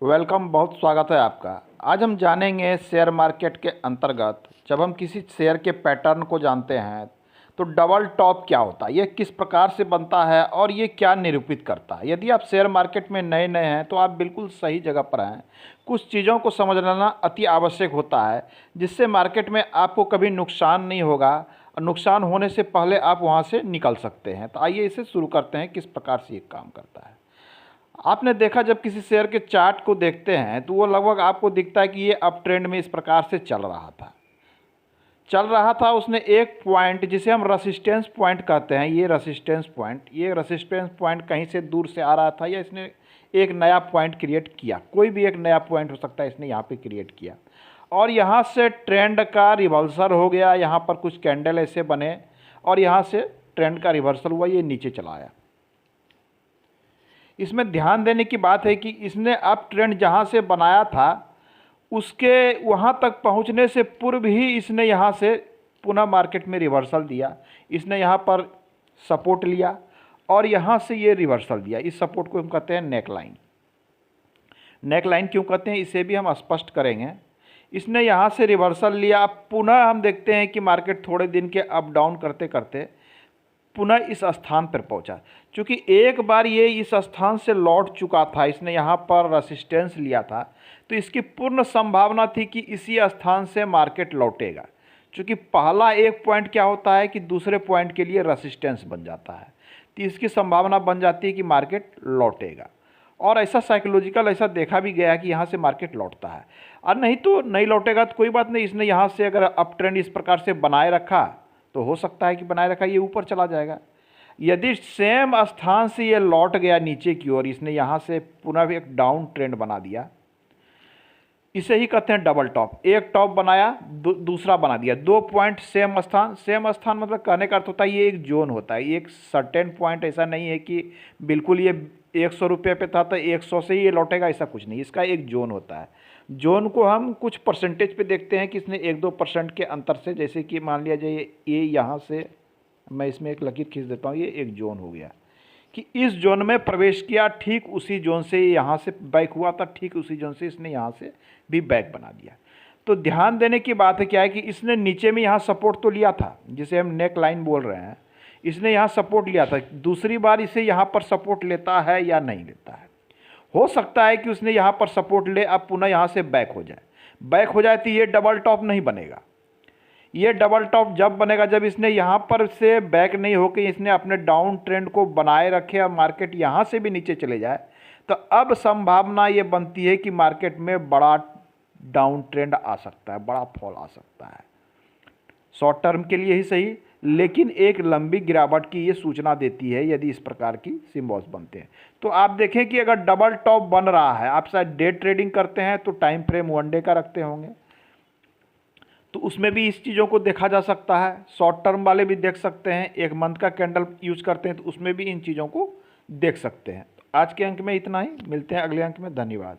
Welcome, बहुत स्वागत है आपका। आज हम जानेंगे शेयर मार्केट के अंतर्गत जब हम किसी शेयर के पैटर्न को जानते हैं तो डबल टॉप क्या होता है, ये किस प्रकार से बनता है और ये क्या निरूपित करता है। यदि आप शेयर मार्केट में नए नए हैं तो आप बिल्कुल सही जगह पर हैं। कुछ चीज़ों को समझ लेना अति आवश्यक होता है जिससे मार्केट में आपको कभी नुकसान नहीं होगा और नुकसान होने से पहले आप वहाँ से निकल सकते हैं। तो आइए इसे शुरू करते हैं किस प्रकार से ये काम करता है। आपने देखा, जब किसी शेयर के चार्ट को देखते हैं तो वो लगभग आपको दिखता है कि ये अप ट्रेंड में इस प्रकार से चल रहा था। उसने एक पॉइंट जिसे हम रेसिस्टेंस पॉइंट कहते हैं, ये रेसिस्टेंस पॉइंट कहीं से दूर से आ रहा था या इसने एक नया पॉइंट क्रिएट किया। कोई भी एक नया पॉइंट हो सकता है, इसने यहाँ पे क्रिएट किया और यहाँ से ट्रेंड का रिवर्सल हो गया। यहाँ पर कुछ कैंडल ऐसे बने और यहाँ से ट्रेंड का रिवर्सल हुआ, ये नीचे चला आया। इसमें ध्यान देने की बात है कि इसने अप ट्रेंड जहाँ से बनाया था उसके वहाँ तक पहुँचने से पूर्व ही इसने यहाँ से पुनः मार्केट में रिवर्सल दिया। इसने यहाँ पर सपोर्ट लिया और यहाँ से ये रिवर्सल दिया। इस सपोर्ट को हम कहते हैं नेक लाइन क्यों कहते हैं, इसे भी हम स्पष्ट करेंगे। इसने यहाँ से रिवर्सल लिया। पुनः हम देखते हैं कि मार्केट थोड़े दिन के अप डाउन करते करते पुनः इस स्थान पर पहुंचा। क्योंकि एक बार ये इस स्थान से लौट चुका था, इसने यहाँ पर रेसिस्टेंस लिया था, तो इसकी पूर्ण संभावना थी कि इसी स्थान से मार्केट लौटेगा। क्योंकि पहला एक पॉइंट क्या होता है कि दूसरे पॉइंट के लिए रेसिस्टेंस बन जाता है, तो इसकी संभावना बन जाती है कि मार्केट लौटेगा। और ऐसा साइकोलॉजिकल ऐसा देखा भी गया कि यहाँ से मार्केट लौटता है। और नहीं तो नहीं लौटेगा तो कोई बात नहीं, इसने यहाँ से अगर अप ट्रेंड इस प्रकार से बनाए रखा तो हो सकता है कि बनाए रखा ये ऊपर चला जाएगा। यदि सेम स्थान से ये लौट गया नीचे की ओर, इसने यहाँ से पुनः भी एक डाउन ट्रेंड बना दिया, इसे ही कहते हैं डबल टॉप। एक टॉप बनाया, दूसरा बना दिया, दो पॉइंट सेम स्थान मतलब कहने का अर्थ होता है ये एक जोन होता है। एक सर्टेन पॉइंट ऐसा नहीं है कि बिल्कुल ये 100 रुपये पे था तो 100 से ही ये लौटेगा, ऐसा कुछ नहीं। इसका एक जोन होता है। जोन को हम कुछ परसेंटेज पे देखते हैं कि इसने 1-2% के अंतर से, जैसे कि मान लिया जाए ये यहाँ से, मैं इसमें एक लकीर खींच देता हूँ, ये एक जोन हो गया कि इस जोन में प्रवेश किया, ठीक उसी जोन से यहाँ से बैक हुआ था, ठीक उसी जोन से इसने यहाँ से भी बैक बना दिया। तो ध्यान देने की बात है क्या है कि इसने नीचे में यहाँ सपोर्ट तो लिया था, जिसे हम नेक लाइन बोल रहे हैं। इसने यहाँ सपोर्ट लिया था, दूसरी बार इसे यहाँ पर सपोर्ट लेता है या नहीं लेता है। हो सकता है कि उसने यहाँ पर सपोर्ट ले, अब पुनः यहाँ से बैक हो जाए तो ये डबल टॉप नहीं बनेगा। ये डबल टॉप जब बनेगा जब इसने यहाँ पर से बैक नहीं होकर इसने अपने डाउन ट्रेंड को बनाए रखे और मार्केट यहाँ से भी नीचे चले जाए, तो अब संभावना ये बनती है कि मार्केट में बड़ा डाउन ट्रेंड आ सकता है, बड़ा फॉल आ सकता है। शॉर्ट टर्म के लिए ही सही, लेकिन एक लंबी गिरावट की ये सूचना देती है यदि इस प्रकार की सिम्बॉल्स बनते हैं। तो आप देखें कि अगर डबल टॉप बन रहा है, आप शायद डे ट्रेडिंग करते हैं तो टाइम फ्रेम 1 डे का रखते होंगे, तो उसमें भी इस चीज़ों को देखा जा सकता है। शॉर्ट टर्म वाले भी देख सकते हैं, 1 मंथ का कैंडल यूज करते हैं तो उसमें भी इन चीज़ों को देख सकते हैं। आज के अंक में इतना ही, मिलते हैं अगले अंक में। धन्यवाद।